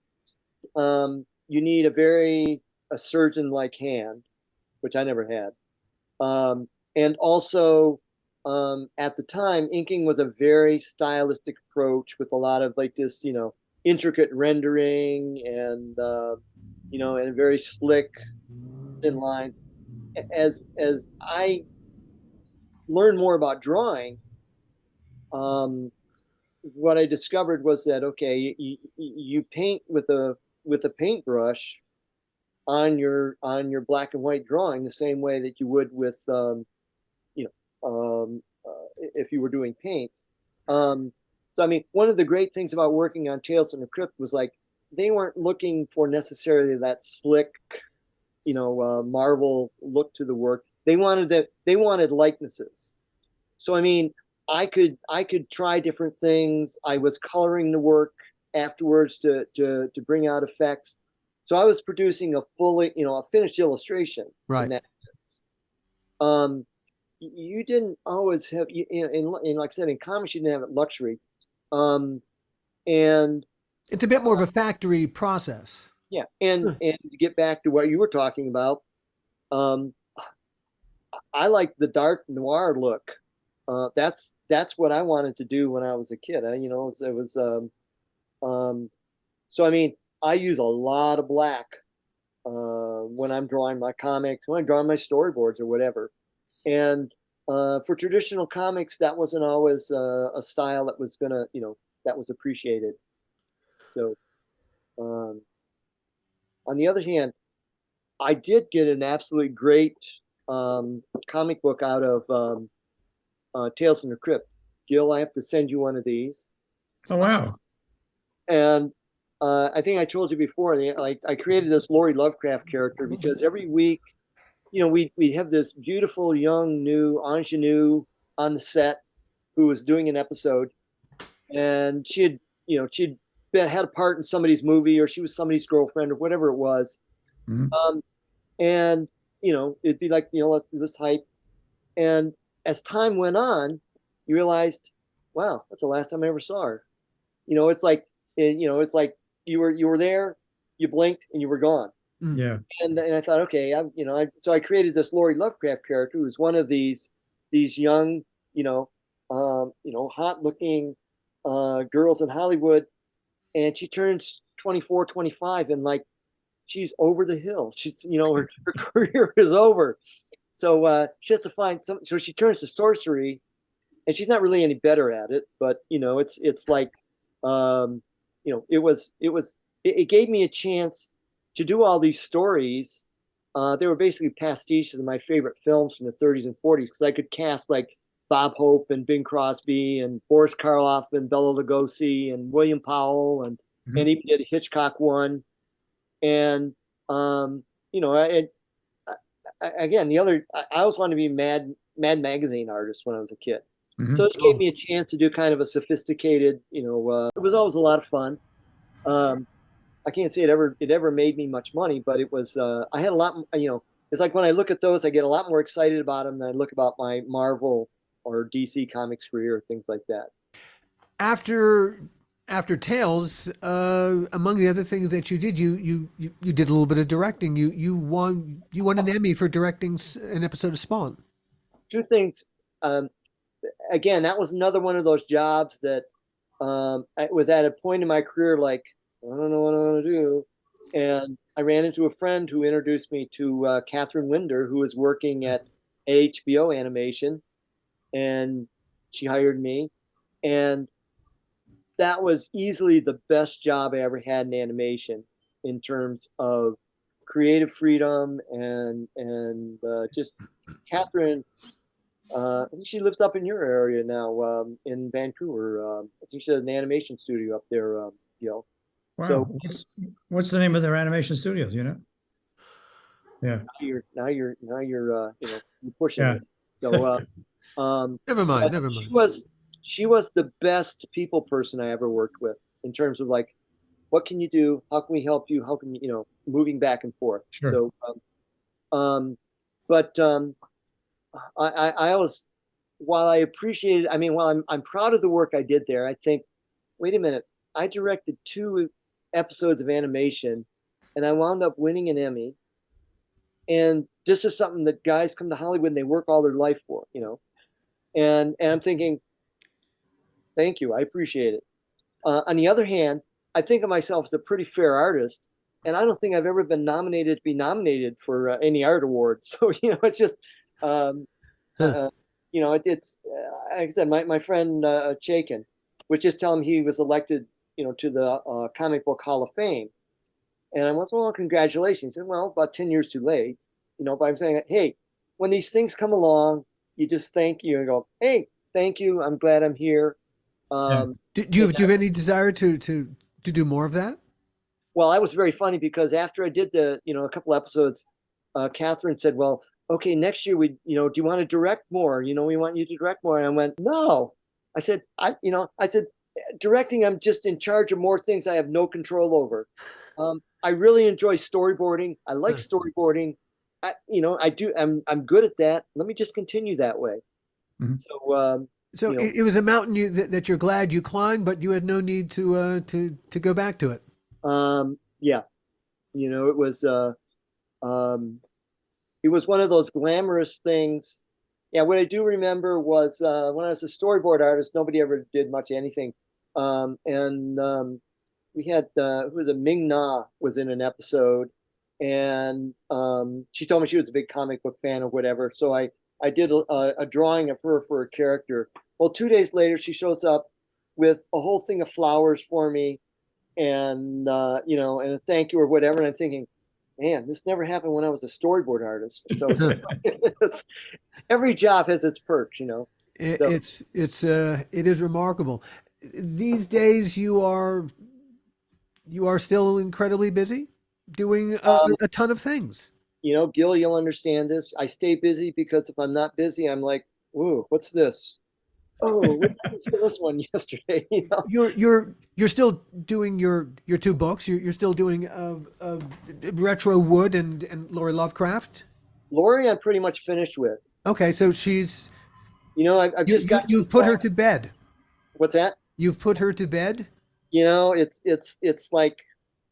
you need a surgeon like hand, which I never had. And also, at the time, inking was a very stylistic approach with a lot of like this, intricate rendering, and a very slick thin line. As I learned more about drawing, um, what I discovered was that, okay, you paint with a paintbrush on your black and white drawing the same way that you would with if you were doing paints. So I mean, one of the great things about working on Tales from the Crypt was like they weren't looking for necessarily that slick Marvel look to the work. They wanted likenesses. So I mean, I could try different things. I was coloring the work afterwards to bring out effects. So I was producing a finished illustration in Right. that sense. Um, you didn't always have, in like I said, in comics you didn't have that luxury. Um, and It's a bit more of a factory process. yeah, and to get back to what you were talking about, um, I like the dark noir look. That's what I wanted to do when I was a kid. Um, so I mean, I use a lot of black when I'm drawing my comics, when I'm drawing my storyboards or whatever. And for traditional comics, that wasn't always a style that was that was appreciated. So um, on the other hand, I did get an absolutely great comic book out of Tales from the Crypt. Gil, I have to send you one of these. Oh, wow. And I think I told you before, I created this Laurie Lovecraft character because every week, we have this beautiful young new ingenue on the set who was doing an episode, and she'd had a part in somebody's movie, or she was somebody's girlfriend or whatever it was. Mhm. And it'd be like this hype. And as time went on, you realized, wow, that's the last time I ever saw her. It's like it's like you were there, you blinked, and you were gone. Yeah. And I thought, okay, so I created this Laurie Lovecraft character who's one of these young, hot looking girls in Hollywood, and she turns 24, 25, and like she's over the hill. She's her career is over. So she has to find some. So she turns to sorcery, and she's not really any better at it. But it's like, it gave me a chance to do all these stories. They were basically pastiches of my favorite films from the 30s and 40s because I could cast like Bob Hope and Bing Crosby and Boris Karloff and Bela Lugosi and William Powell and even did a Hitchcock one. And um, again, I always wanted to be Mad Magazine artist when I was a kid. So Mhm. this gave me a chance to do kind of a sophisticated, it was always a lot of fun. Um, I can't say it ever made me much money, but it was, I had a lot, it's like when I look at those, I get a lot more excited about them than I look about my Marvel or DC Comics career, things like that. After after Tales, among the other things that you did, you did a little bit of directing. You won an Emmy for directing an episode of Spawn. Two things. Um, Again, that was another one of those jobs that I was at a point in my career like, I don't know what I'm going to do. And I ran into a friend who introduced me to Catherine Winder, who was working at HBO Animation, and she hired me. And that was easily the best job I ever had in animation in terms of creative freedom and just Catherine. I think she lives up in your area now, in Vancouver. I think she has an animation studio up there, So Wow. What's the name of their animation studios, you know? Yeah. you're pushing Yeah. it. So, Never mind, but never she mind. was she was the best people person I ever worked with in terms of like, what can you do? How can we help you? How can moving back and forth. Sure. So, um, but I always, while I appreciated, I mean, while I'm proud of the work I did there, I think, wait a minute, I directed 2 episodes of animation, and I wound up winning an Emmy. And this is something that guys come to Hollywood and they work all their life for. And I'm thinking, thank you, I appreciate it. On the other hand, I think of myself as a pretty fair artist, and I don't think I've ever been nominated to be nominated for any art award. So it's just, um, Huh. it's like I said, my friend Chaikin was just telling him he was elected, to the Comic Book Hall of Fame, and I was, well, congratulations. He said, well, about 10 years too late, But I'm saying, hey, when these things come along, you just thank you and go, hey, thank you. I'm glad I'm here. Yeah. Um, Do you have any desire to do more of that? well, I was very funny because after I did a couple episodes, Catherine said, well, okay, next year do you want to direct more? We want you to direct more. And I went, no. I said, directing, I'm just in charge of more things I have no control over. I really enjoy storyboarding. I like storyboarding. I'm good at that. Let me just continue that way. Mhm. So, it was a mountain that you're glad you climbed, but you had no need to go back to it. yeah, it was, it was one of those glamorous things. Yeah, what I do remember was when I was a storyboard artist, nobody ever did much anything. And we had who was it? Ming Na was in an episode, and she told me she was a big comic book fan or whatever. So I did a drawing of her for a character. Well, 2 days later, she shows up with a whole thing of flowers for me, and and a thank you or whatever. And I'm thinking, man, this never happened when I was a storyboard artist. So every job has its perks. So, It is remarkable. These days, you are still incredibly busy doing a ton of things. Gil, you'll understand this. I stay busy because if I'm not busy, I'm like, ooh, what's this? Oh, what was this one yesterday? You're still doing your two books. You're still doing Retro Wood and Lori Lovecraft. Lori, I'm pretty much finished with. Okay, so she's I've just got you've put her to bed. What's that? You've put her to bed. It's like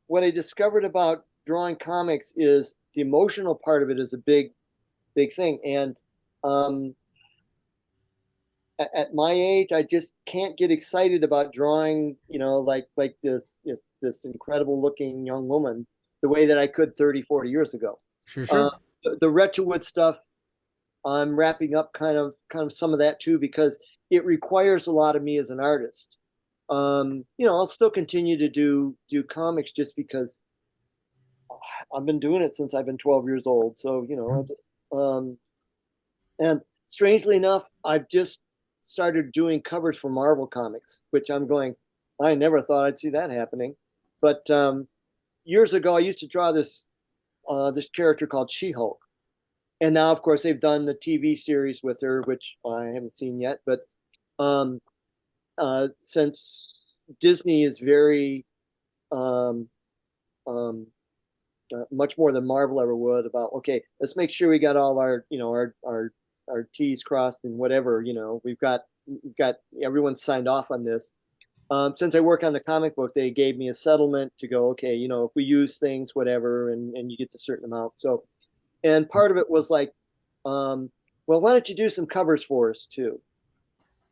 what I discovered about drawing comics is the emotional part of it is a big thing. And at my age, I just can't get excited about drawing, like this incredible looking young woman the way that I could 30, 40 years ago. Sure, Uh, sure. the Retrowood stuff, I'm wrapping up kind of some of that too, because it requires a lot of me as an artist. I'll still continue to do comics just because I've been doing it since I've been 12 years old. So, I just, and strangely enough, I've just started doing covers for Marvel comics, which I'm going, I never thought I'd see that happening. But years ago, I used to draw this character called She-Hulk. And now, of course, they've done the TV series with her, which I haven't seen yet. But since Disney is very um, much more than Marvel ever would about, okay, let's make sure we got all our our T's crossed and whatever, we've got everyone signed off on this. Since I work on the comic book, they gave me a settlement to go, okay, if we use things, whatever, and you get a certain amount. So, and part of it was like, well, why don't you do some covers for us too?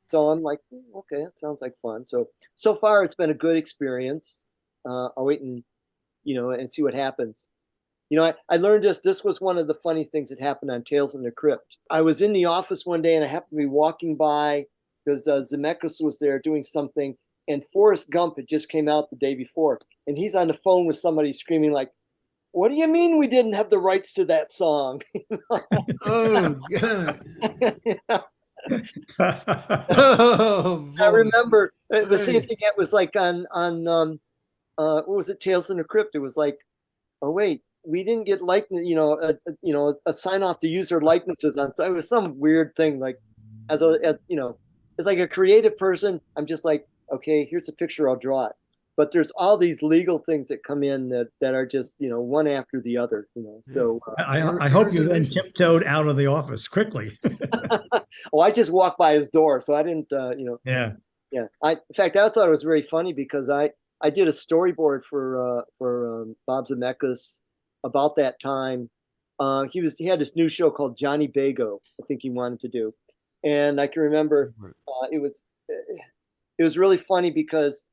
So I'm like, okay, that sounds like fun. So far it's been a good experience. I'll wait and and see what happens. I learned this was one of the funny things that happened on Tales from the Crypt. I was in the office one day and I happened to be walking by because Zemeckis was there doing something, and Forrest Gump had just came out the day before, and he's on the phone with somebody screaming like, "What do you mean we didn't have the rights to that song?" Oh God. Oh I boy. remember the same Hey. thing that was like on what was it, Tales from the Crypt? It was like, oh wait, we didn't get a sign off to use their likenesses on. So it was some weird thing. Like it's like a creative person. I'm just like, okay, here's a picture, I'll draw it. But there's all these legal things that come in that are just one after the other. So I hope Errors you and then omissions. tiptoed out of the office quickly. well, I just walked by his door, so I didn't. Yeah. Yeah. In fact, I thought it was very funny because I did a storyboard for Bob Zemeckis about that time. He had this new show called Johnny Bago. I think he wanted to do, and I can remember it was really funny because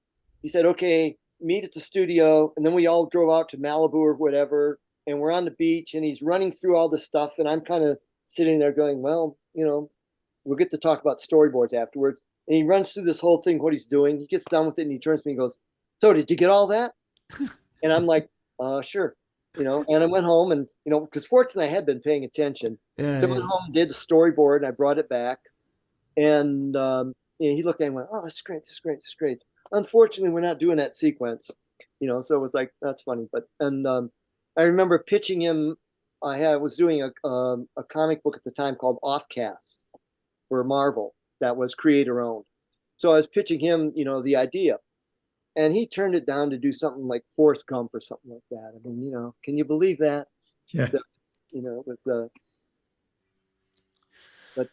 he said, "Okay, meet at the studio," and then we all drove out to Malibu or whatever, and we're on the beach, and he's running through all this stuff, and I'm kind of sitting there going, "Well, we'll get to talk about storyboards afterwards." And he runs through this whole thing, what he's doing. He gets done with it and he turns to me and goes, "So did you get all that?" And I'm like, sure. And I went home and, because fortunately I had been paying attention. Yeah, So I yeah. went home, did the storyboard, and I brought it back. And he looked at it and went, "Oh, that's great. This is great. This is great." Unfortunately, we're not doing that sequence, so it was like, that's funny. But, and I remember pitching him was doing a comic book at the time called Offcasts for Marvel that was creator owned. So I was pitching him, the idea, and he turned it down to do something like Forrest Gump or something like that. I mean, can you believe that? Yeah. So, it was, but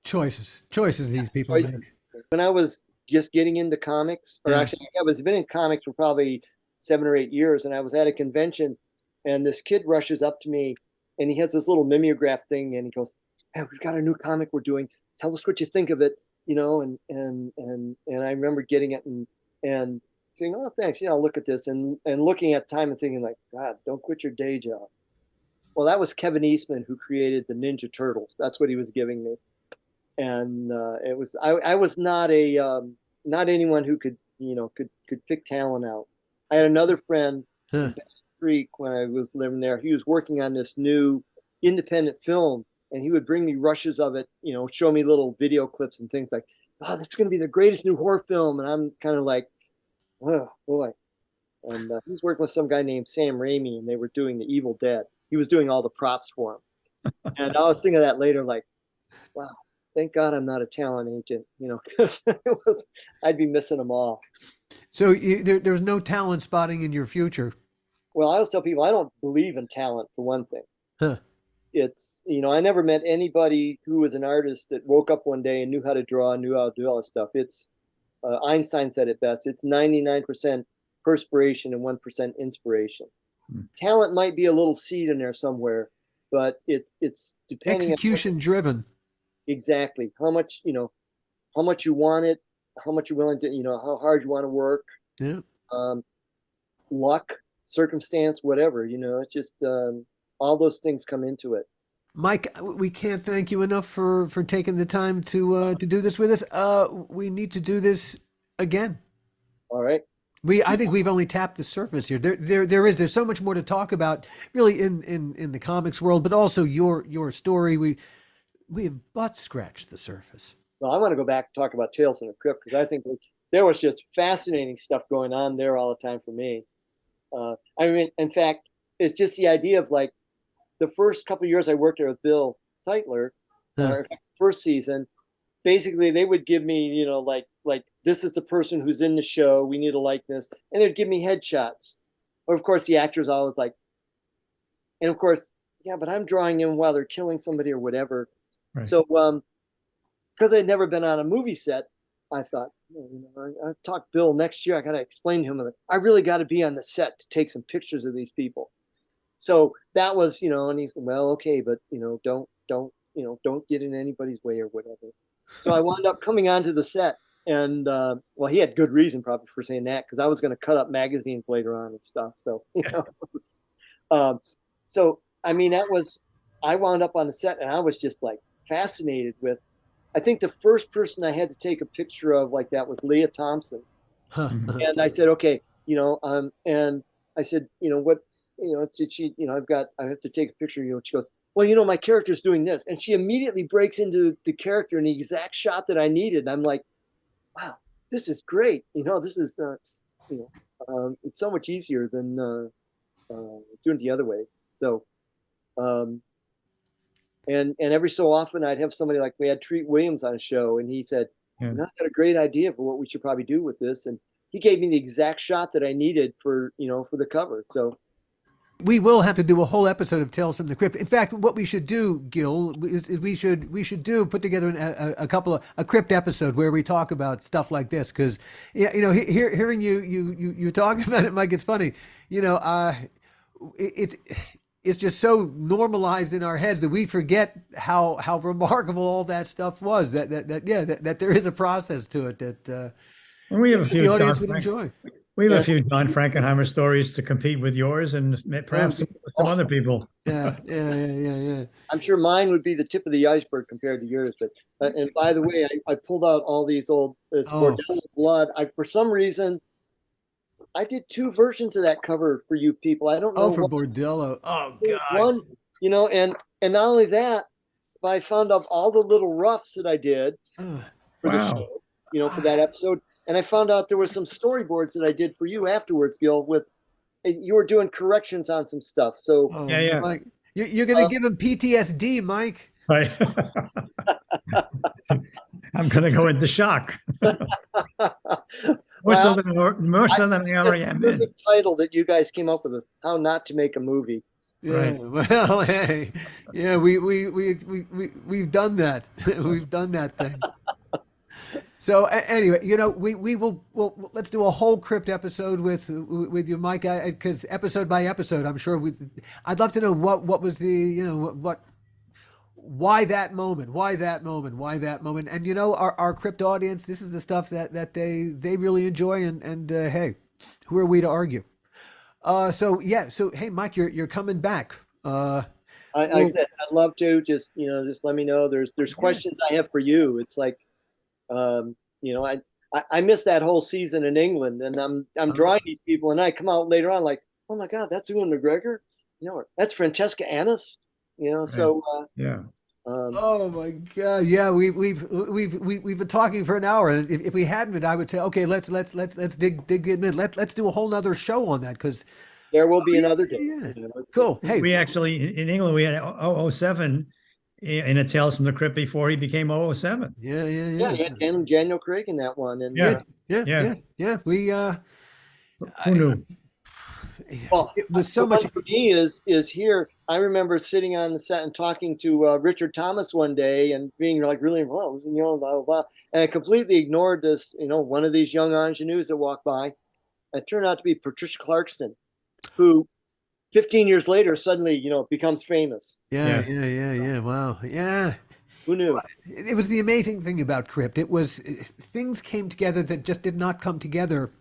choices these people choices. make. When I was just getting into comics, or actually, I was been in comics for probably 7 or 8 years, and I was at a convention, and this kid rushes up to me, and he has this little mimeograph thing, and he goes, "Hey, we've got a new comic we're doing. Tell us what you think of it." And I remember getting it and saying, "Oh, thanks. I'll look at this," and looking at time and thinking like, "God, don't quit your day job." Well, that was Kevin Eastman who created the Ninja Turtles. That's what he was giving me, and it was I was not not anyone who could could pick talent out. I had another friend in Bass Creek when I was living there. He was working on this new independent film, and he would bring me rushes of it, show me little video clips and things like, "Oh, that's going to be the greatest new horror film," and I'm kind of like, "Oh boy." And he was working with some guy named Sam Raimi, and they were doing The Evil Dead. He was doing all the props for him, and I was thinking of that later, like, wow, thank God I'm not a talent agent, because I'd be missing them all. So there's no talent spotting in your future. Well, I always tell people I don't believe in talent for one thing. Huh. It's, I never met anybody who was an artist that woke up one day and knew how to draw, knew how to do all this stuff. It's Einstein said it best. It's 99% perspiration and 1% inspiration. Talent might be a little seed in there somewhere, but it's depending execution driven. Exactly. How much you want it, how much you're willing to, how hard you want to work. Yeah. Luck, circumstance, whatever, it's just all those things come into it. Mike, we can't thank you enough for taking the time to do this with us. We need to do this again. All right. I think we've only tapped the surface here. There's so much more to talk about, really, in the comics world, but also your story. We have but scratched the surface. Well, I want to go back and talk about Tales from the Crypt, because I think there was just fascinating stuff going on there all the time for me. I mean, in fact, it's just the idea of like the first couple of years I worked there with Bill Teitler, first season, basically they would give me, like this is the person who's in the show. We need a likeness, and they'd give me headshots. Or of course, the actor's always like, and of course, yeah, but I'm drawing them while they're killing somebody or whatever. Right. So, because I'd never been on a movie set, I thought, I talked Bill next year. I got to explain to him, I really got to be on the set to take some pictures of these people. So that was, and he said, well, okay, but don't get in anybody's way or whatever. So I wound up coming onto the set, and well, he had good reason probably for saying that, because I was going to cut up magazines later on and stuff. So, so I mean, I wound up on the set, and I was just like fascinated with. I think the first person I had to take a picture of like that was Leah Thompson, and I said, okay, and I said, what, did she, I have to take a picture. She goes, well, my character's doing this, and she immediately breaks into the character in the exact shot that I needed. I'm like, wow, this is great. This is, it's so much easier than doing it the other ways. So, and every so often I'd have somebody, like we had Treat Williams on a show, and he said, I've got a great idea for what we should probably do with this. And he gave me the exact shot that I needed for the cover. So we will have to do a whole episode of Tales from the Crypt. In fact, what we should do, Gil, is we should put together a Crypt episode where we talk about stuff like this. Because hearing you talking about it, Mike, it's funny. It's just so normalized in our heads that we forget how remarkable all that stuff was. That there is a process to it that we have a few the audience would enjoy. We have a few John Frankenheimer stories to compete with yours, and perhaps some other people. Yeah. I'm sure mine would be the tip of the iceberg compared to yours. But and by the way, I pulled out all these old Bordello blood. For some reason, I did 2 versions of that cover for you people. I don't know. Oh, for Bordello. Oh God. One, and not only that, but I found out all the little roughs that I did for the show, for that episode. And I found out there were some storyboards that I did for you afterwards, Gil, you were doing corrections on some stuff. So yeah. You're going to give him PTSD, Mike. Right. I'm going to go into shock. More so than I already am in. The title that you guys came up with is "How Not to Make a Movie." Yeah, Right. well, hey, yeah, we've done that. We've done that thing. So anyway, let's do a whole crypt episode with you, Mike, because episode by episode, I'm sure I'd love to know what was why that moment, and our crypt audience, this is the stuff that they really enjoy, and hey, who are we to argue? So hey, Mike, you're coming back. I said I'd love to. Just let me know. There's questions I have for you. It's like, I missed that whole season in England, and I'm drawing these people, and I come out later on like, oh my God, that's Ewan McGregor. That's Francesca Annis. So yeah. Oh my God! Yeah, we've been talking for an hour, and if we hadn't been, I would say, okay, let's dig in. Let's do a whole nother show on that, because there will be another day. Yeah. Cool. Hey, we actually in England we had 007 in a Tales from the Crypt before he became 007. Yeah. He had Daniel Craig in that one, and yeah. We who knew? Well, it was so much for me is here. I remember sitting on the set and talking to Richard Thomas one day and being like really involved, blah, blah, blah. And I completely ignored this, one of these young ingenues that walked by. And it turned out to be Patricia Clarkston, who 15 years later suddenly, becomes famous. Yeah. Wow. Yeah. Who knew? It was the amazing thing about Crypt. It was things came together that just did not come together.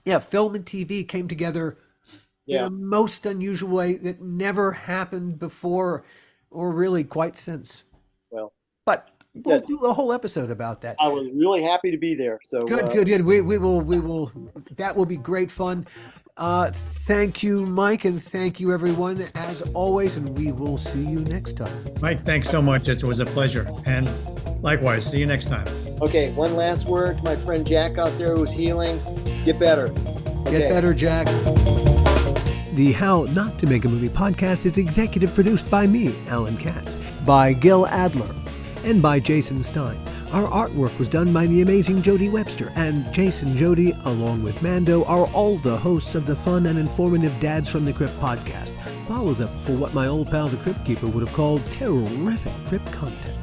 Yeah, film and TV came together in a most unusual way that never happened before or really quite since. Well, but we'll do a whole episode about that. I was really happy to be there. So good. We will. That will be great fun. Thank you, Mike, and thank you, everyone, as always, and we will see you next time. Mike, thanks so much. It was a pleasure, and likewise. See you next time. Okay, one last word to my friend Jack out there who's healing. Get better. Okay. Get better, Jack. The How Not to Make a Movie podcast is executive produced by me, Alan Katz, by Gil Adler, and by Jason Stein. Our artwork was done by the amazing Jody Webster, and Jason Jody, along with Mando, are all the hosts of the fun and informative Dads from the Crypt podcast. Follow them for what my old pal the Crypt Keeper would have called terrific Crypt content.